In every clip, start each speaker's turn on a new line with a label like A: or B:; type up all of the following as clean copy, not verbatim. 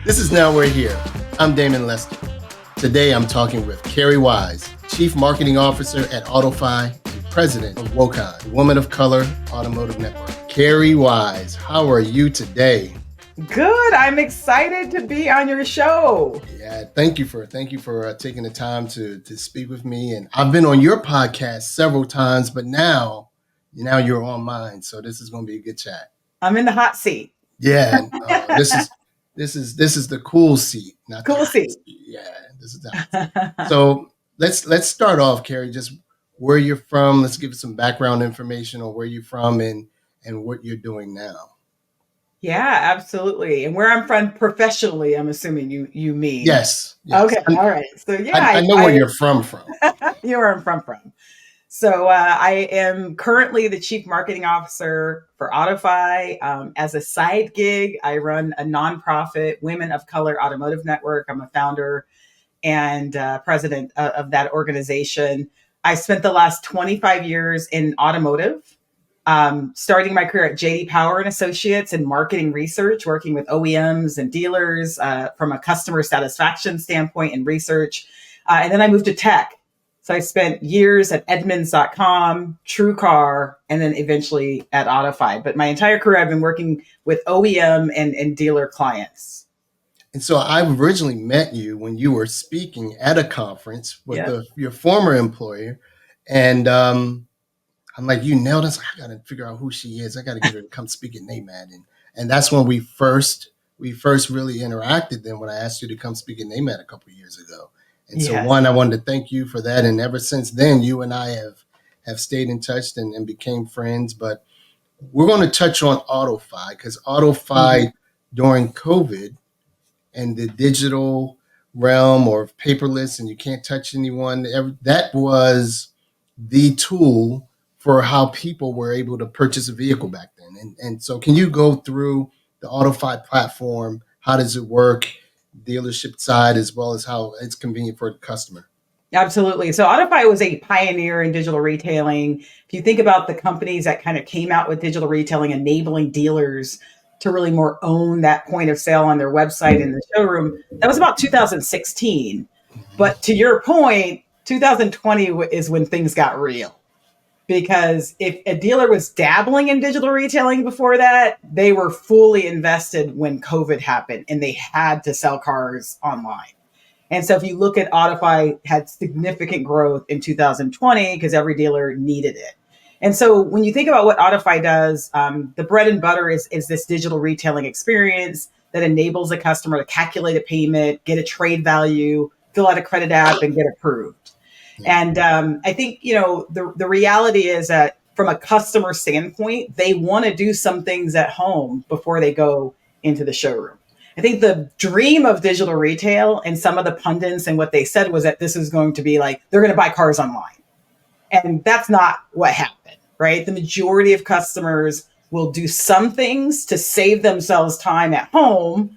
A: This is Now We're Here. I'm Damon Lester. Today I'm talking with Kerri Wise, Chief Marketing Officer at AutoFi and President of WOCAN, Woman of Color Automotive Network. Kerri Wise, how are you today?
B: Good. I'm excited to be on your show.
A: Yeah, thank you for taking the time to speak with me. And I've been on your podcast several times, but now you're on mine, so this is going to be a good chat.
B: I'm in the hot seat.
A: Yeah, this is the cool seat, not the
B: Cool
A: hot
B: seat.
A: Yeah, this is the hot seat. So let's start off, Kerri. Just where you're from. Let's give some background information on where you're from and what you're doing now.
B: Yeah, absolutely. And where I'm from professionally, I'm assuming you mean.
A: Yes.
B: Okay. All right. So yeah,
A: I know where you're from.
B: You know where I'm from. So I am currently the Chief Marketing Officer for AutoFi. As a side gig, I run a nonprofit Women of Color Automotive Network. I'm a founder and president of that organization. I spent the last 25 years in automotive, starting my career at J.D. Power and Associates in marketing research, working with OEMs and dealers from a customer satisfaction standpoint and research. And then I moved to tech. So I spent years at Edmunds.com, TrueCar, and then eventually at AutoFi. But my entire career, I've been working with OEM and dealer clients.
A: And so I originally met you when you were speaking at a conference with your former employer. And I'm like, you nailed us. I got to figure out who she is. I got to get her to come speak at NAMAD. And that's when we first really interacted then when I asked you to come speak at NAMAD a couple of years ago. And so one, I wanted to thank you for that. And ever since then, you and I have stayed in touch and became friends. But we're going to touch on AutoFi because AutoFi during COVID and the digital realm or paperless and you can't touch anyone, that was the tool for how people were able to purchase a vehicle back then. And so can you go through the AutoFi platform? How does it work? Dealership side as well as how it's convenient for the customer.
B: Absolutely. So AutoFi was a pioneer in digital retailing. If you think about the companies that kind of came out with digital retailing, enabling dealers to really more own that point of sale on their website and the showroom, that was about 2016. But to your point, 2020 is when things got real. Because if a dealer was dabbling in digital retailing before that, they were fully invested when COVID happened and they had to sell cars online. And so if you look at AutoFi had significant growth in 2020 because every dealer needed it. And so when you think about what AutoFi does, the bread and butter is this digital retailing experience that enables a customer to calculate a payment, get a trade value, fill out a credit app, and get approved. And I think, the reality is that from a customer standpoint, they want to do some things at home before they go into the showroom. I think the dream of digital retail and some of the pundits and what they said was that this is going to be like, they're going to buy cars online. And that's not what happened, right? The majority of customers will do some things to save themselves time at home.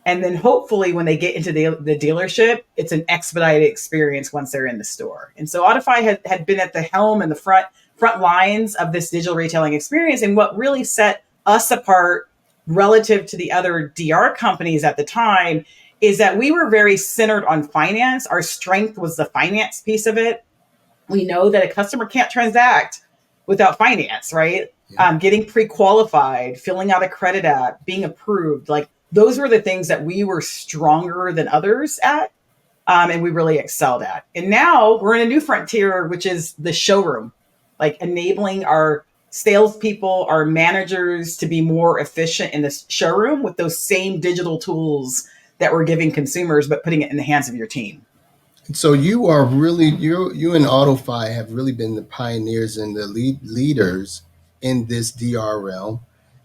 B: And then hopefully when they get into the dealership, it's an expedited experience once they're in the store. And so AutoFi had been at the helm and the front lines of this digital retailing experience. And what really set us apart relative to the other DR companies at the time is that we were very centered on finance. Our strength was the finance piece of it. We know that a customer can't transact without finance, right? Getting pre-qualified, filling out a credit app, being approved, like those were the things that we were stronger than others at, and we really excelled at. And now we're in a new frontier, which is the showroom, like enabling our salespeople, our managers to be more efficient in the showroom with those same digital tools that we're giving consumers, but putting it in the hands of your team.
A: So you are really, you and AutoFi have really been the pioneers and the leaders in this DR realm.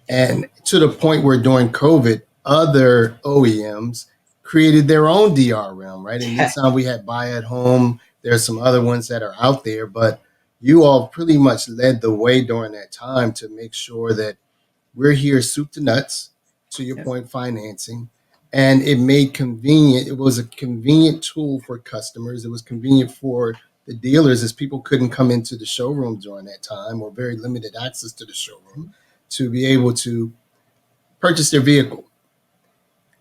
A: And to the point where during COVID, other OEMs created their own DR realm, right? And this time we had buy at home. There's some other ones that are out there, but you all pretty much led the way during that time to make sure that we're here soup to nuts, to your point, financing. And it made convenient. It was a convenient tool for customers. It was convenient for the dealers as people couldn't come into the showroom during that time or very limited access to the showroom to be able to purchase their vehicle.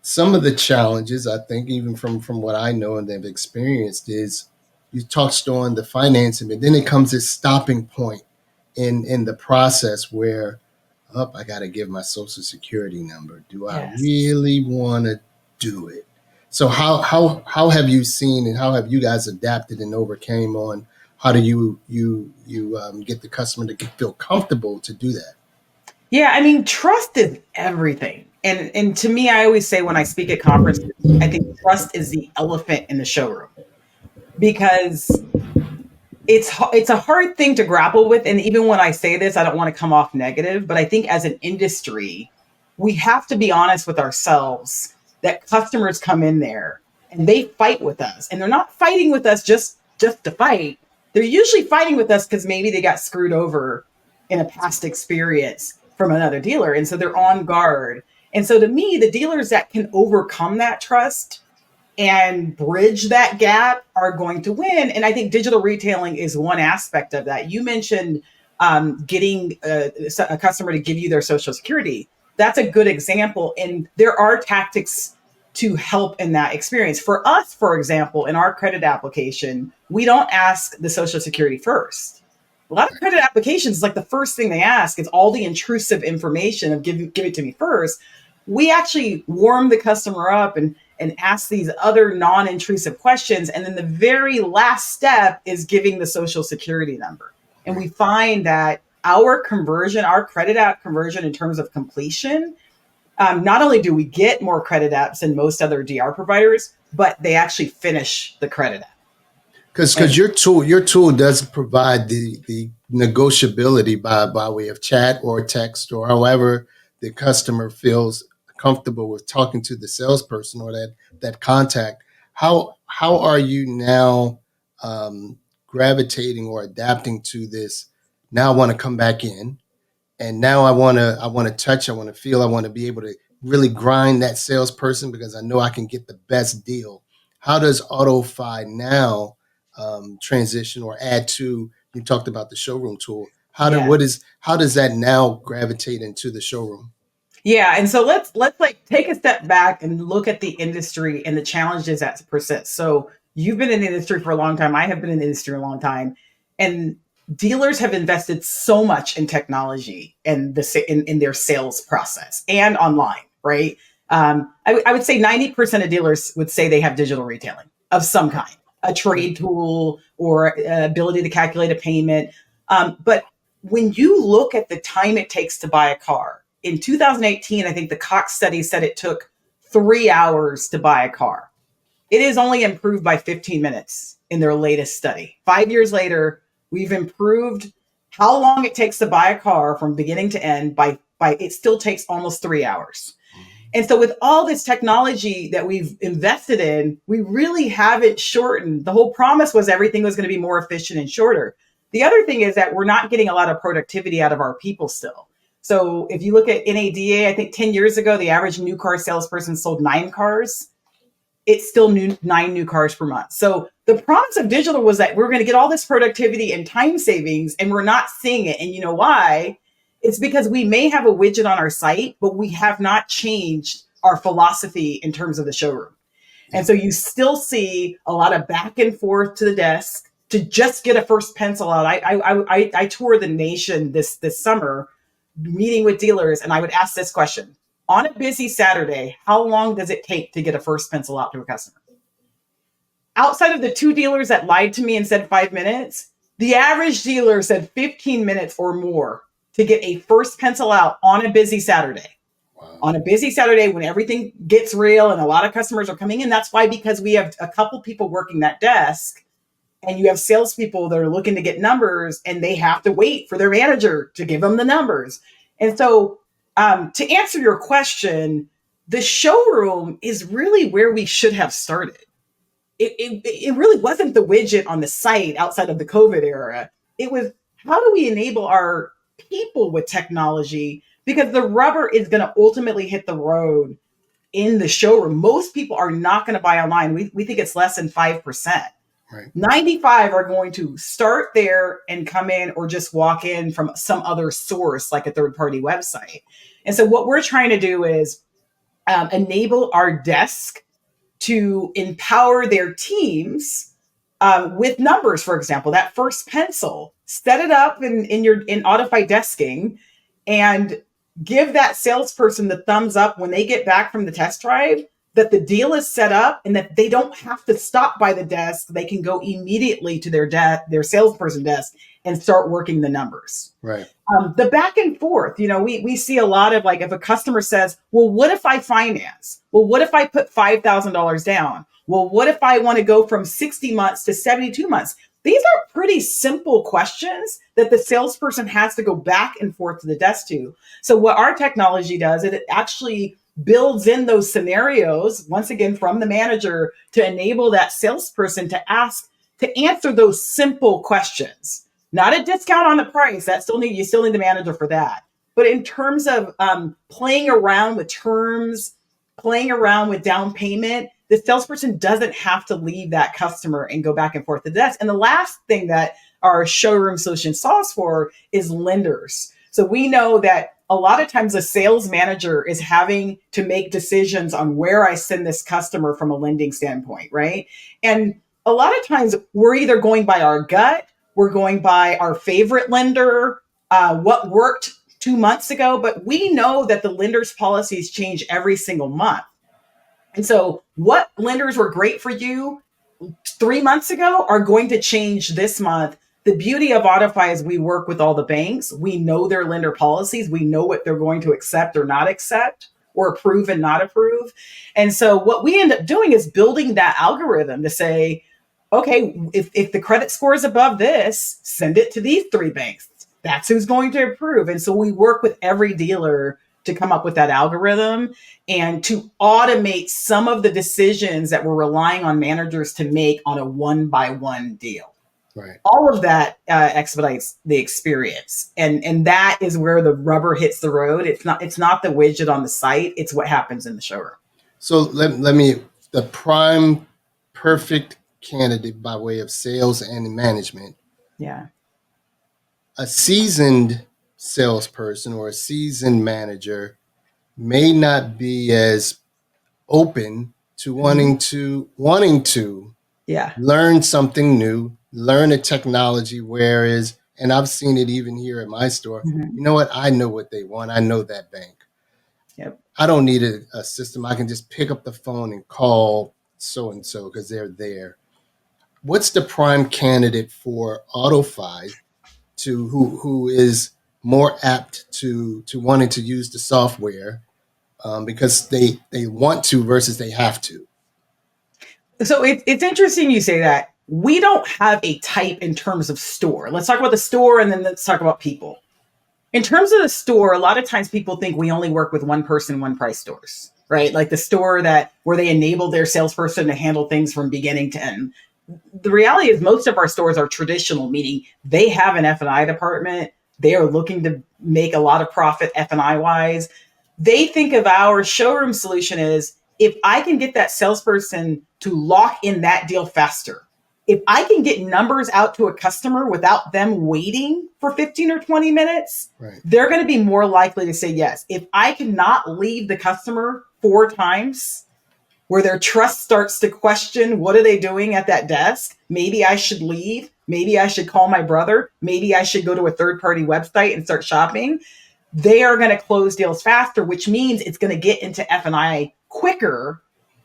A: some of the challenges, I think, even from what I know and have experienced, is you touched on the financing, but then it comes this stopping point in the process where, oh, I got to give my social security number. Do I
B: Yes.
A: really want to do it? So how have you seen and how have you guys adapted and overcame on how do you get the customer to feel comfortable to do that?
B: Yeah, I mean, trust is everything. And to me, I always say when I speak at conferences, I think trust is the elephant in the showroom because it's a hard thing to grapple with. And even when I say this, I don't want to come off negative, but I think as an industry, we have to be honest with ourselves that customers come in there and they fight with us, and they're not fighting with us just to fight. They're usually fighting with us because maybe they got screwed over in a past experience from another dealer, and so they're on guard. And so to me, the dealers that can overcome that trust and bridge that gap are going to win. And I think digital retailing is one aspect of that. You mentioned getting a customer to give you their social security. That's a good example. And there are tactics to help in that experience. For us, for example, in our credit application, we don't ask the social security first. A lot of credit applications, like the first thing they ask is all the intrusive information of give it to me first. We actually warm the customer up and ask these other non-intrusive questions. And then the very last step is giving the social security number. And we find that our conversion, our credit app conversion in terms of completion, not only do we get more credit apps than most other DR providers, but they actually finish the credit app.
A: Because your tool does provide the negotiability by way of chat or text or however the customer feels comfortable with talking to the salesperson or that contact. How are you now gravitating or adapting to this? Now I want to come back in, and now I want to touch, I want to feel, I want to be able to really grind that salesperson because I know I can get the best deal. How does AutoFi now transition or add to? You talked about the showroom tool.
B: Yeah.
A: How does that now gravitate into the showroom?
B: Yeah, and so let's like take a step back and look at the industry and the challenges that persist. So you've been in the industry for a long time. I have been in the industry a long time, and dealers have invested so much in technology and in their sales process and online, right? I would say 90% of dealers would say they have digital retailing of some kind, a trade tool or ability to calculate a payment. But when you look at the time it takes to buy a car, in 2018, I think the Cox study said it took 3 hours to buy a car. It is only improved by 15 minutes in their latest study. 5 years later, we've improved how long it takes to buy a car from beginning to end by it still takes almost 3 hours. And so with all this technology that we've invested in, we really haven't shortened. The whole promise was everything was going to be more efficient and shorter. The other thing is that we're not getting a lot of productivity out of our people still. So if you look at NADA, I think 10 years ago, the average new car salesperson sold 9 cars. It's still 9 new cars per month. So the promise of digital was that we're going to get all this productivity and time savings, and we're not seeing it. And you know why? It's because we may have a widget on our site, but we have not changed our philosophy in terms of the showroom. And so you still see a lot of back and forth to the desk to just get a first pencil out. I toured the nation this summer, meeting with dealers, and I would ask this question: on a busy Saturday, how long does it take to get a first pencil out to a customer? Outside of the 2 dealers that lied to me and said 5 minutes, the average dealer said 15 minutes or more to get a first pencil out on a busy Saturday.
A: Wow.
B: On a busy Saturday when everything gets real and a lot of customers are coming in. That's why, because we have a couple people working that desk, and you have salespeople that are looking to get numbers, and they have to wait for their manager to give them the numbers. And so, to answer your question, the showroom is really where we should have started. It really wasn't the widget on the site outside of the COVID era. It was, how do we enable our people with technology? Because the rubber is going to ultimately hit the road in the showroom. Most people are not going to buy online. We think it's less than 5%.
A: Right.
B: 95 are going to start there and come in or just walk in from some other source like a third party website. And so what we're trying to do is enable our desk to empower their teams with numbers. For example, that first pencil, set it up in AutoFi desking, and give that salesperson the thumbs up when they get back from the test drive that the deal is set up and that they don't have to stop by the desk. They can go immediately to their salesperson desk and start working the numbers.
A: Right.
B: The back and forth, we see a lot of, like, if a customer says, well, what if I finance? Well, what if I put $5,000 down? Well, what if I want to go from 60 months to 72 months? These are pretty simple questions that the salesperson has to go back and forth to the desk to. So what our technology does is it actually builds in those scenarios, once again, from the manager, to enable that salesperson to answer those simple questions. Not a discount on the price. You still need the manager for that. But in terms of playing around with terms, playing around with down payment, the salesperson doesn't have to leave that customer and go back and forth to the desk. And the last thing that our showroom solution solves for is lenders. So we know that a lot of times a sales manager is having to make decisions on where I send this customer from a lending standpoint, right? And a lot of times we're either going by our gut, we're going by our favorite lender, what worked 2 months ago, but we know that the lender's policies change every single month. And so what lenders were great for you 3 months ago are going to change this month. The beauty of AutoFi is we work with all the banks. We know their lender policies. We know what they're going to accept or not accept, or approve and not approve. And so what we end up doing is building that algorithm to say, okay, if the credit score is above this, send it to these 3 banks. That's who's going to approve. And so we work with every dealer to come up with that algorithm and to automate some of the decisions that we're relying on managers to make on a 1-by-1 deal.
A: Right.
B: All of that expedites the experience. And that is where the rubber hits the road. It's not the widget on the site. It's what happens in the showroom.
A: So let me, the prime perfect candidate by way of sales and management.
B: Yeah.
A: A seasoned salesperson or a seasoned manager may not be as open to wanting to learn something new, learn a technology, whereas, and I've seen it even here at my store, you know what? I know what they want. I know that bank.
B: Yep.
A: I don't need a system. I can just pick up the phone and call so-and-so because they're there. What's the prime candidate for AutoFi who is more apt to wanting to use the software because they want to versus they have to?
B: So it's interesting you say that. We don't have a type in terms of store. Let's talk about the store and then let's talk about people. In terms of the store, a lot of times people think we only work with one person, one price stores, right? Like the store where they enable their salesperson to handle things from beginning to end. The reality is most of our stores are traditional, meaning they have an F&I department. They are looking to make a lot of profit F&I wise. They think of our showroom solution as, if I can get that salesperson to lock in that deal faster, if I can get numbers out to a customer without them waiting for 15 or 20 minutes,
A: right,
B: they're going to be more likely to say yes. If I cannot leave the customer 4 times where their trust starts to question, what are they doing at that desk? Maybe I should leave. Maybe I should call my brother. Maybe I should go to a third-party website and start shopping. They are going to close deals faster, which means it's going to get into F&I quicker.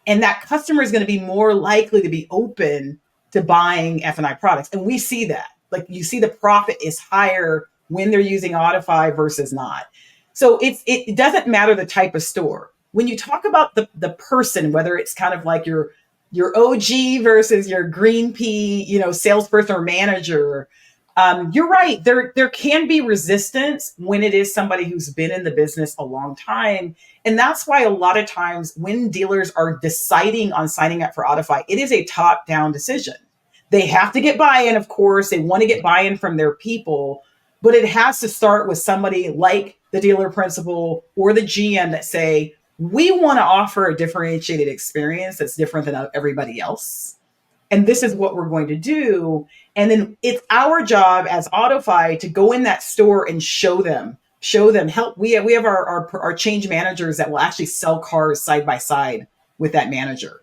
B: And that customer is going to be more likely to be open to buying F&I products. And we see that. Like, you see the profit is higher when they're using AutoFi versus not. So it doesn't matter the type of store. When you talk about the person, whether it's kind of like your OG versus your green pea, salesperson or manager, you're right. There can be resistance when it is somebody who's been in the business a long time. And that's why a lot of times when dealers are deciding on signing up for AutoFi, it is a top-down decision. They have to get buy-in, of course. They want to get buy-in from their people, but it has to start with somebody like the dealer principal or the GM that say, we want to offer a differentiated experience that's different than everybody else. And this is what we're going to do. And then it's our job as AutoFi to go in that store and show them show them, help. We have our change managers that will actually sell cars side by side with that manager.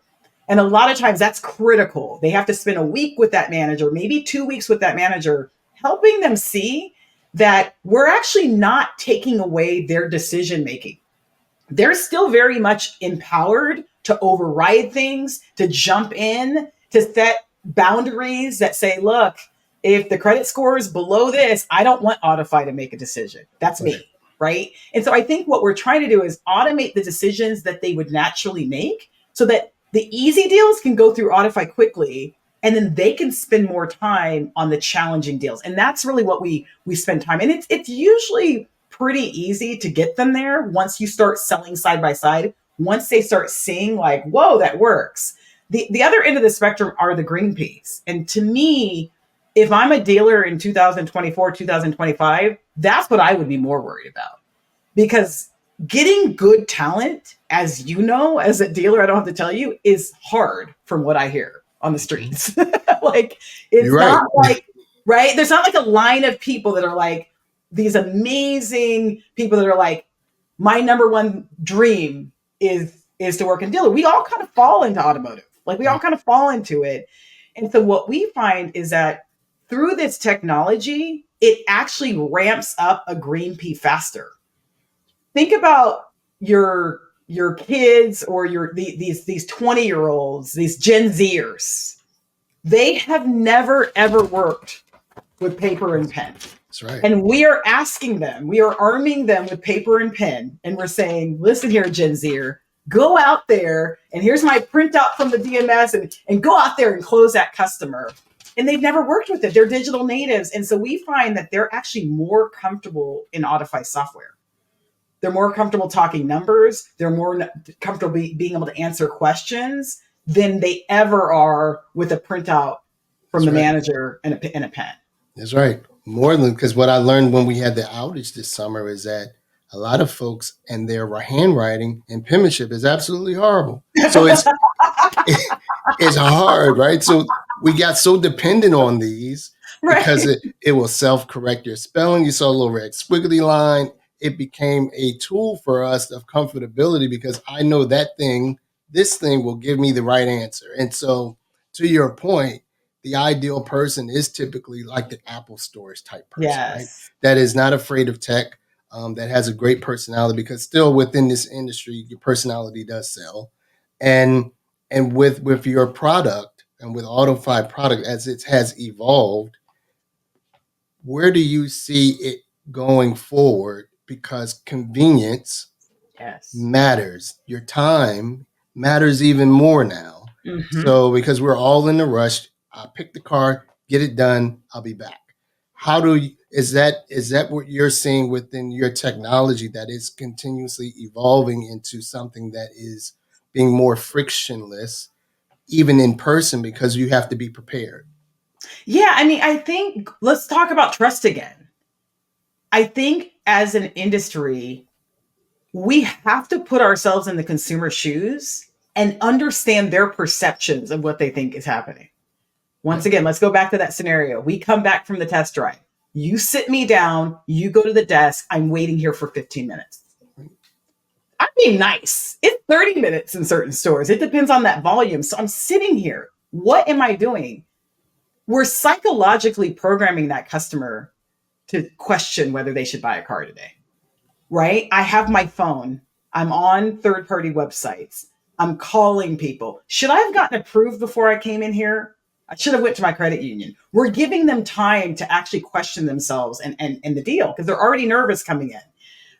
B: And a lot of times that's critical. They have to spend a week with that manager, maybe 2 weeks with that manager, helping them see that we're actually not taking away their decision making. They're still very much empowered to override things, to jump in, to set boundaries that say, look, if the credit score is below this, I don't want AutoFi to make a decision. That's me, right? And so I think what we're trying to do is automate the decisions that they would naturally make so that the easy deals can go through AutoFi quickly, and then they can spend more time on the challenging deals. And that's really what we spend time. And it's usually pretty easy to get them there once you start selling side by side. Once they start seeing like, whoa, that works. The other end of the spectrum are the green peas. And to me, if I'm a dealer in 2024, 2025, that's what I would be more worried about. Because getting good talent, as you know, as a dealer, I don't have to tell you, is hard from what I hear on the streets. Like, it's not like, right? There's not like a line of people that are like these amazing people that are like, my number one dream is to work in dealer. We all kind of fall into automotive. Like, we all kind of fall into it. And so what we find is that through this technology, it actually ramps up a green pea faster. Think about your kids or these 20-year-olds, these Gen Zers. They have never, ever worked with paper and pen.
A: That's right.
B: And we are asking them, we are arming them with paper and pen. And we're saying, listen here, Gen Zer, go out there, and here's my printout from the DMS, and go out there and close that customer. And they've never worked with it. They're digital natives. And so we find that they're actually more comfortable in AutoFi software. They're more comfortable talking numbers. They're more comfortable being able to answer questions than they ever are with a printout from the manager and a pen.
A: That's right. More than, because what I learned when we had the outage this summer is that a lot of folks and their handwriting and penmanship is absolutely horrible. So it's hard, right? So we got so dependent on these because it will self-correct your spelling. You saw a little red squiggly line. It became a tool for us of comfortability because I know this thing will give me the right answer. And so to your point, the ideal person is typically like the Apple Stores type person, right? That is not afraid of tech, that has a great personality, because still within this industry, your personality does sell. And with your product and with AutoFi product, as it has evolved, where do you see it going forward? Because convenience matters. Your time matters even more now. Mm-hmm. So because we're all in a rush, I'll pick the car, get it done, I'll be back. Is that what you're seeing within your technology, that is continuously evolving into something that is being more frictionless, even in person, because you have to be prepared?
B: Yeah, I mean, I think let's talk about trust again. I think as an industry, we have to put ourselves in the consumer's shoes and understand their perceptions of what they think is happening. Once again, let's go back to that scenario. We come back from the test drive. You sit me down, you go to the desk, I'm waiting here for 15 minutes. I'm being nice. It's 30 minutes in certain stores. It depends on that volume. So I'm sitting here. What am I doing? We're psychologically programming that customer to question whether they should buy a car today, right? I have my phone. I'm on third-party websites. I'm calling people. Should I have gotten approved before I came in here? I should have went to my credit union. We're giving them time to actually question themselves and the deal, because they're already nervous coming in.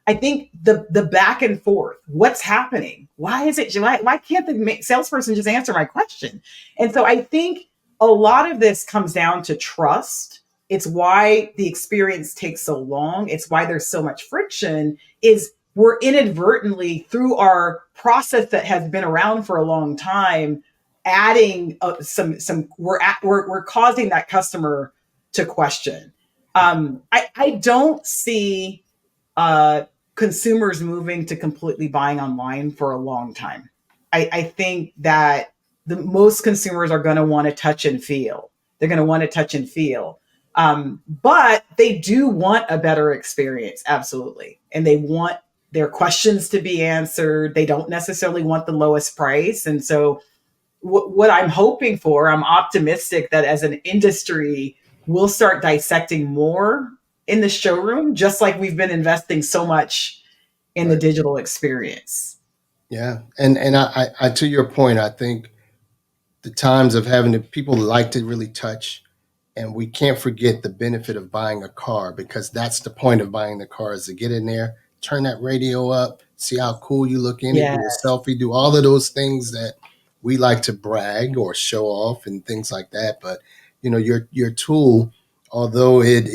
B: I think the back and forth, what's happening? Why can't the salesperson just answer my question? And so I think a lot of this comes down to trust. It's why the experience takes so long. It's why there's so much friction, is we're inadvertently, through our process that has been around for a long time, adding we're causing that customer to question. I don't see consumers moving to completely buying online for a long time. I think that the most consumers are going to want to touch and feel. They're going to want to touch and feel. But they do want a better experience, absolutely. And they want their questions to be answered. They don't necessarily want the lowest price. And so what I'm hoping for, I'm optimistic that as an industry, we'll start dissecting more in the showroom, just like we've been investing so much in the digital experience.
A: Yeah. And I to your point, I think the times of having to, people like to really touch, and we can't forget the benefit of buying a car, because that's the point of buying the car, is to get in there, turn that radio up, see how cool you look in it,
B: Yeah.
A: do a selfie, do all of those things that we like to brag or show off and things like that. But your tool, although it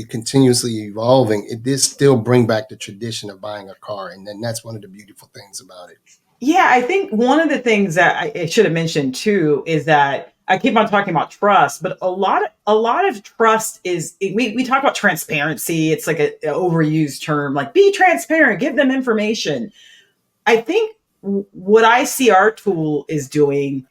A: continuously evolving, it did still bring back the tradition of buying a car, and then that's one of the beautiful things about it.
B: Yeah, I think one of the things that I should have mentioned too is that I keep on talking about trust, but a lot of trust is, we talk about transparency. It's like an overused term, like be transparent, give them information. I think what I see our tool is doing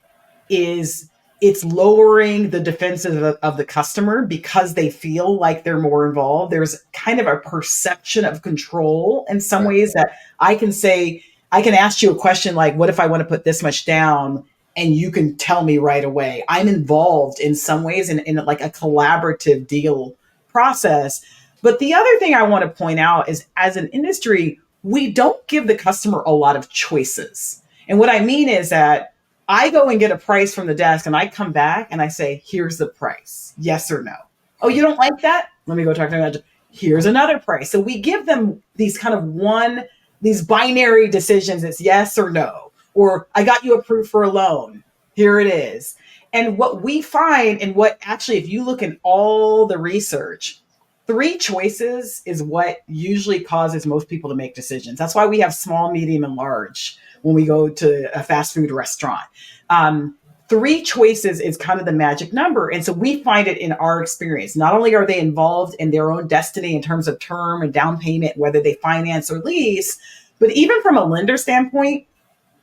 B: is it's lowering the defenses of the customer because they feel like they're more involved. There's kind of a perception of control in some
A: Right.
B: ways, that I can say, I can ask you a question like, what if I want to put this much down? And you can tell me right away. I'm involved in some ways in like a collaborative deal process. But the other thing I want to point out is, as an industry, we don't give the customer a lot of choices. And what I mean is that I go and get a price from the desk and I come back and I say, here's the price. Yes or no. Oh, you don't like that? Let me go talk to the manager. Here's another price. So we give them these kind of these binary decisions. It's yes or no, or I got you approved for a loan. Here it is. And what we find, and what actually, if you look in all the research, 3 choices is what usually causes most people to make decisions. That's why we have small, medium, and large when we go to a fast food restaurant. 3 choices is kind of the magic number. And so we find it in our experience. Not only are they involved in their own destiny in terms of term and down payment, whether they finance or lease, but even from a lender standpoint,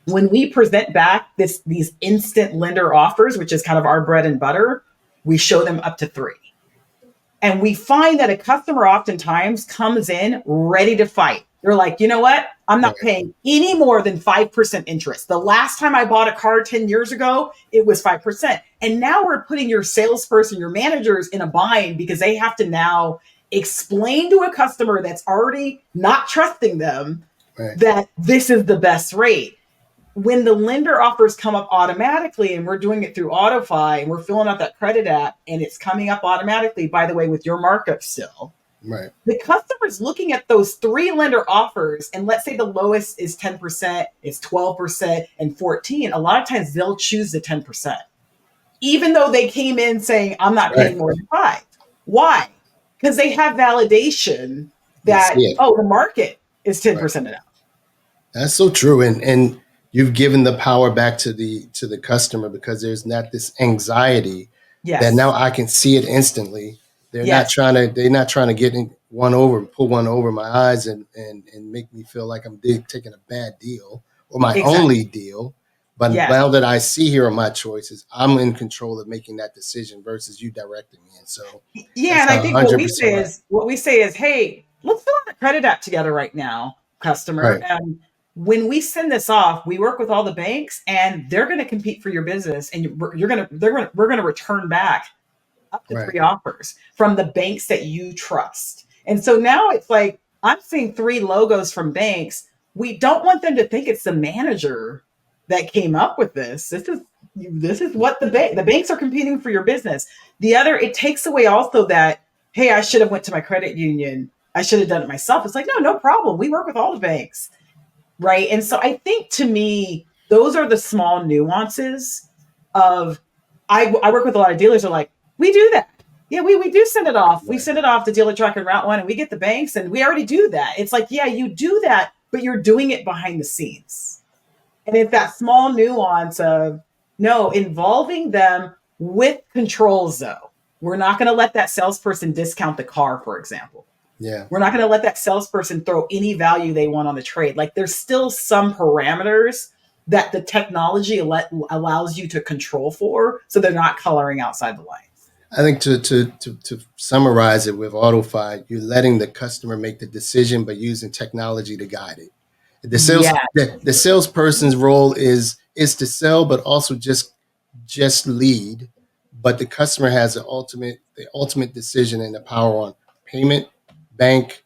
B: when we present back these instant lender offers, which is kind of our bread and butter, we show them up to 3. And we find that a customer oftentimes comes in ready to fight. They're like, you know what? I'm not paying any more than 5% interest. The last time I bought a car 10 years ago, it was 5%. And now we're putting your salesperson, your managers in a bind, because they have to now explain to a customer that's already not trusting them that this is the best rate. When the lender offers come up automatically, and we're doing it through AutoFi, and we're filling out that credit app, and it's coming up automatically, by the way, with your markup still.
A: Right.
B: The customer's looking at those 3 lender offers, and let's say the lowest is 10%, it's 12%, and 14%. A lot of times they'll choose the 10%, even though they came in saying, I'm not paying more than 5. Why? Because they have validation that, the market is 10% enough.
A: That's so true. And you've given the power back to the customer, because there's not this anxiety that now I can see it instantly. They're not trying to get pull one over my eyes and make me feel like I'm taking a bad deal or my only deal. But now that I see here are my choices, I'm in control of making that decision versus you directing me. And so
B: and I think what we say is, hey, let's fill out a credit app together right now, customer. When we send this off, we work with all the banks, and they're going to compete for your business, and we're going to return back up to 3 offers from the banks that you trust. And so now it's like, I'm seeing 3 logos from banks. We don't want them to think it's the manager that came up with this. This is what the banks are competing for your business. It takes away also that, hey, I should have went to my credit union. I should have done it myself. It's like, no problem. We work with all the banks. Right. And so I think, to me, those are the small nuances of, I work with a lot of dealers who are like, we do that. Yeah, we do send it off. We send it off to Dealer Track and Route 1, and we get the banks, and we already do that. It's like, yeah, you do that, but you're doing it behind the scenes. And it's that small nuance of, no, involving them with controls, though. We're not going to let that salesperson discount the car, for example.
A: Yeah.
B: We're not going to let that salesperson throw any value they want on the trade. Like, there's still some parameters that the technology allows you to control for, so they're not coloring outside the lines.
A: I think to summarize it with AutoFi, you're letting the customer make the decision, but using technology to guide it.
B: Yeah.
A: The salesperson's role is to sell, but also just lead. But the customer has the ultimate decision and the power on payment, bank,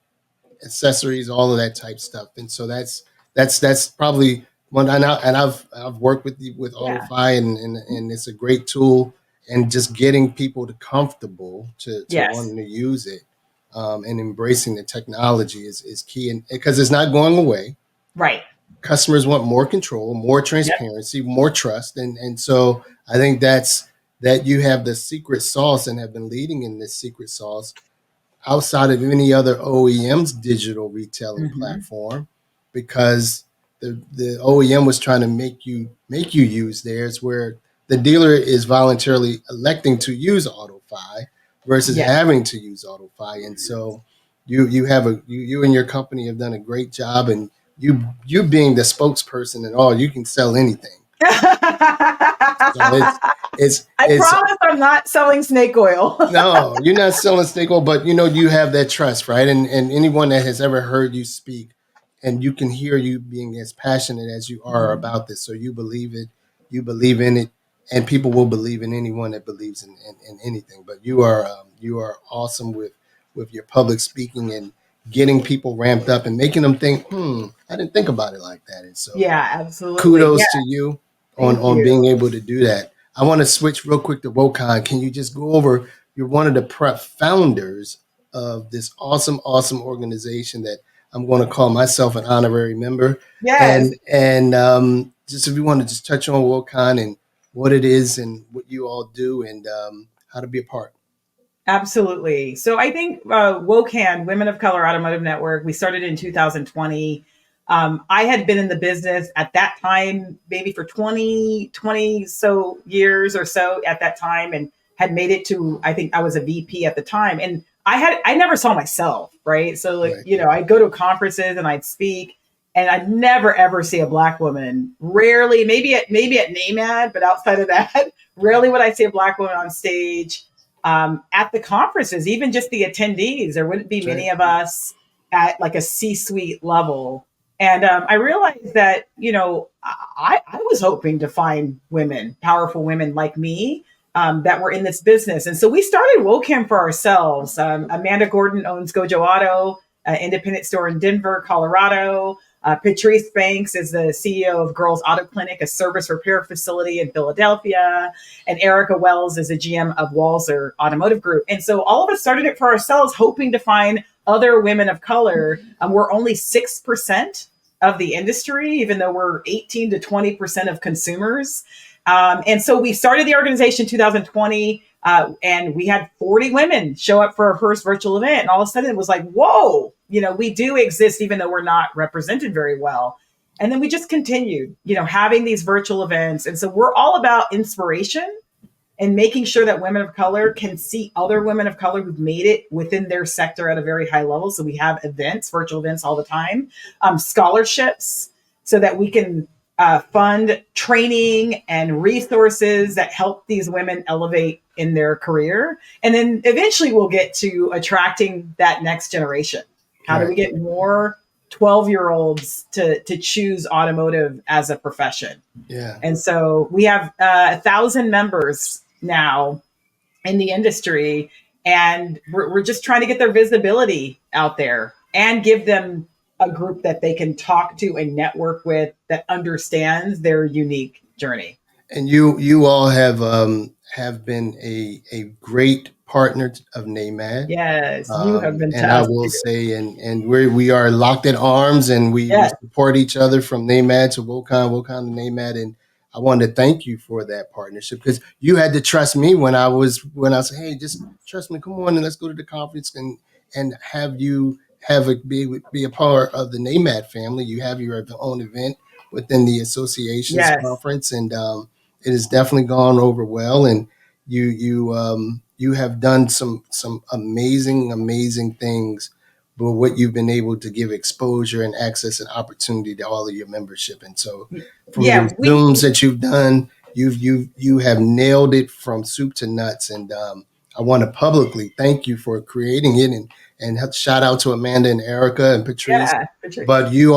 A: accessories, all of that type stuff. And so that's probably one. I've worked with
B: Yeah.
A: AutoFi, and it's a great tool. And just getting people to comfortable to
B: Yes.
A: wanting to use it, and embracing the technology is key, and because it's not going away.
B: Right.
A: Customers want more control, more
B: Yep.
A: transparency, more trust, and so I think that you have the secret sauce and have been leading in this secret sauce outside of any other OEM's digital retailing
B: Hmm.
A: platform, because the OEM was trying to make you use theirs, where the dealer is voluntarily electing to use AutoFi versus
B: Yes.
A: having to use AutoFi. And so you and your company have done a great job, and you being the spokesperson and all, you can sell anything. So
B: I
A: it's
B: promise I'm not selling snake oil.
A: no, you're not selling snake oil, but you have that trust, right? And anyone that has ever heard you speak, and you can hear you being as passionate as you are about this, so you believe it, you believe in it, and people will believe in anyone that believes in anything. But you are awesome with your public speaking and getting people ramped up and making them think, I didn't think about it like that. And so
B: Yeah, absolutely. Yeah,
A: kudos to you
B: thank
A: on
B: you.
A: being able to do that. I want to switch real quick to WOCAN. Can you just go over? You're one of the founders of this awesome organization that I'm going to call myself an honorary member.
B: Yes.
A: And just if you want to just touch on WOCAN and what it is and what you all do, and how to be a part.
B: Absolutely. So I think WOCAN, Women of Color Automotive Network, we started in 2020. I had been in the business at that time, maybe for 20 so years or so at that time, and had made it to, I think I was a VP at the time. And I never saw myself, right? So, like,
A: Right.
B: I'd go to conferences and I'd speak, and I'd never ever see a Black woman. Rarely, maybe at NAMAD, but outside of that, rarely would I see a Black woman on stage at the conferences, even just the attendees. There wouldn't be
A: That's right.
B: many of us at like a C-suite level. And I realized that, I was hoping to find women, powerful women like me, that were in this business. And so we started WOCAN for ourselves. Amanda Gordon owns Gojo Auto, an independent store in Denver, Colorado. Patrice Banks is the CEO of Girls Auto Clinic, a service repair facility in Philadelphia. And Erica Wells is a GM of Walzer Automotive Group. And so all of us started it for ourselves, hoping to find other women of color. We're only 6% of the industry, even though we're 18 to 20% of consumers. And so we started the organization in 2020, and we had 40 women show up for our first virtual event. And all of a sudden it was like, whoa, we do exist, even though we're not represented very well. And then we just continued, having these virtual events. And so we're all about inspiration and making sure that women of color can see other women of color who've made it within their sector at a very high level. So we have events, virtual events all the time, scholarships, so that we can fund training and resources that help these women elevate in their career. And then eventually we'll get to attracting that next generation. How do we
A: Right.
B: get more 12-year-olds to choose automotive as a profession?
A: Yeah.
B: And so we have 1,000 members now in the industry, and we're just trying to get their visibility out there and give them a group that they can talk to and network with that understands their unique journey.
A: And you all have been a great partner of NAMAD.
B: Yes, you have been
A: And I will
B: fantastic.
A: say, and we are locked in arms, and we
B: Yes,
A: support each other from NAMAD to WOCAN, WOCAN to NAMAD. And I wanted to thank you for that partnership, because you had to trust me when I said, hey, just trust me, come on and let's go to the conference and have you be a part of the NAMAD family. You have your own event within the association's
B: yes.
A: conference, and it has definitely gone over well. And you have done some amazing things, but what you've been able to give exposure and access and opportunity to all of your membership. And so from your
B: Yeah,
A: Zooms that you've done, you have nailed it from soup to nuts. And I want to publicly thank you for creating it, and shout out to Amanda and Erica and Patrice.
B: Yeah, Patrice.
A: But you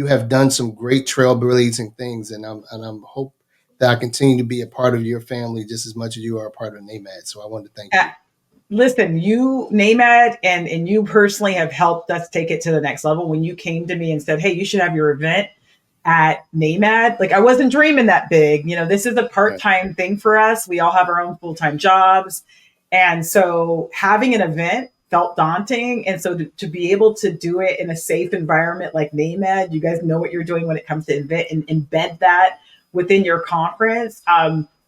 A: have done some great trailblazing things, and I'm hope that I continue to be a part of your family just as much as you are a part of NAMAD. So I want to thank you.
B: Listen, you, NAMAD, and you personally have helped us take it to the next level. When you came to me and said, hey, you should have your event at NAMAD, like, I wasn't dreaming that big. This is a part-time thing for us. We all have our own full-time jobs. And so having an event felt daunting. And so to be able to do it in a safe environment like NAMAD, you guys know what you're doing when it comes to event, and embed that within your conference,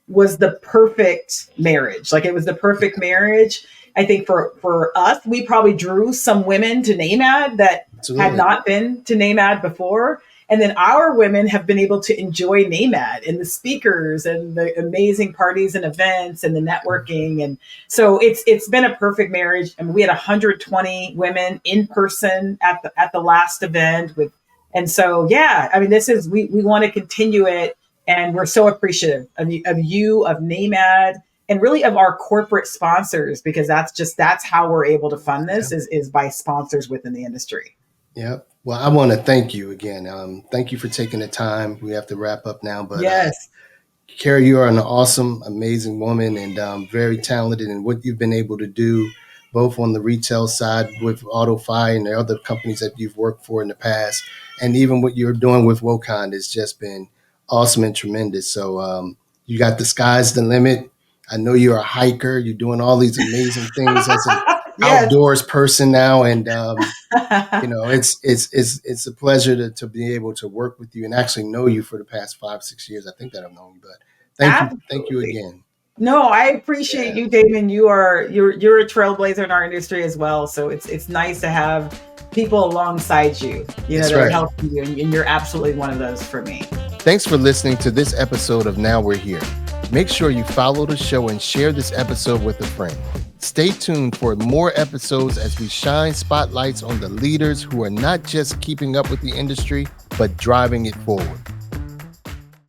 B: was the perfect marriage. Like, it was the perfect marriage. I think for us, we probably drew some women to NAMAD that had not been to NAMAD before. And then our women have been able to enjoy NAMAD and the speakers and the amazing parties and events and the networking. And so it's been a perfect marriage. I mean, we had 120 women in person at the last event and so, yeah, I mean, we want to continue it. And we're so appreciative of you, of NAMAD, and really of our corporate sponsors, because that's how we're able to fund this is by sponsors within the industry.
A: Yeah. Well, I want to thank you again. Thank you for taking the time. We have to wrap up now, but
B: yes,
A: Kerri, you are an awesome, amazing woman, and very talented in what you've been able to do, both on the retail side with AutoFi and the other companies that you've worked for in the past, and even what you're doing with WOCAN has just been awesome and tremendous. So you got the sky's the limit. I know you're a hiker. You're doing all these amazing things as an outdoors person now, and it's a pleasure to be able to work with you and actually know you for the past 5-6 years. I think that I've known you, but thank you again.
B: No, I appreciate you, Damon. You're a trailblazer in our industry as well. So it's nice to have people alongside you, that are helping you, and you're absolutely one of those for me.
A: Thanks for listening to this episode of Now We're Here. Make sure you follow the show and share this episode with a friend. Stay tuned for more episodes as we shine spotlights on the leaders who are not just keeping up with the industry, but driving it forward.